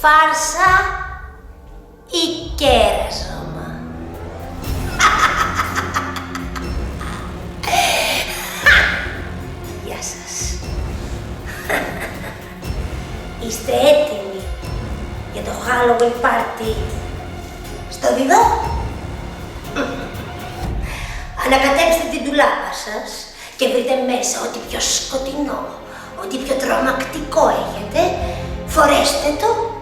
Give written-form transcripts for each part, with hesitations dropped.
φάρσα ή κέρασμα. Γεια σας. Είστε έτοιμοι για το Halloween party στο Διδό? Ανακατέψτε την ντουλάπα σας και βρείτε μέσα ό,τι πιο σκοτεινό, ό,τι πιο τρομακτικό έχετε, φορέστε το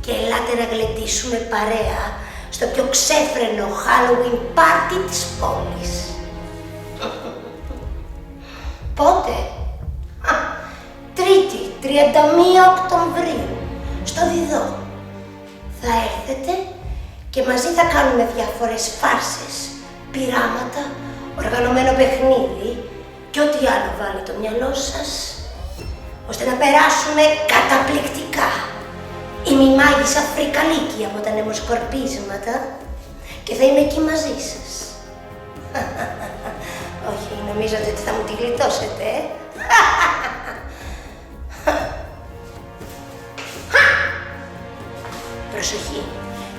και ελάτε να γλεντήσουμε παρέα στο πιο ξέφρενο Halloween party της πόλης. Πότε? Τρίτη, 31 Οκτωβρίου, στο Διδό. Θα έρθετε και μαζί θα κάνουμε διάφορες φάρσες, πειράματα, οργανωμένο παιχνίδι και ό,τι άλλο βάλει το μυαλό σας, ώστε να περάσουμε καταπληκτικά. Είμαι η μάγισσα Φρικαλίκη από τα νεμοσκορπίσματα και θα είμαι εκεί μαζί σας. Όχι, νομίζατε ότι θα μου τη γλιτώσετε, Προσοχή,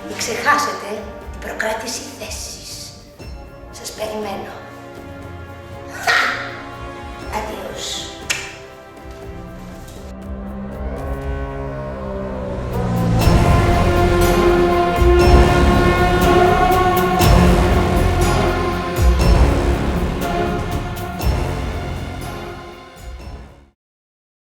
μην ξεχάσετε την προκράτηση θέσης. Σας περιμένω.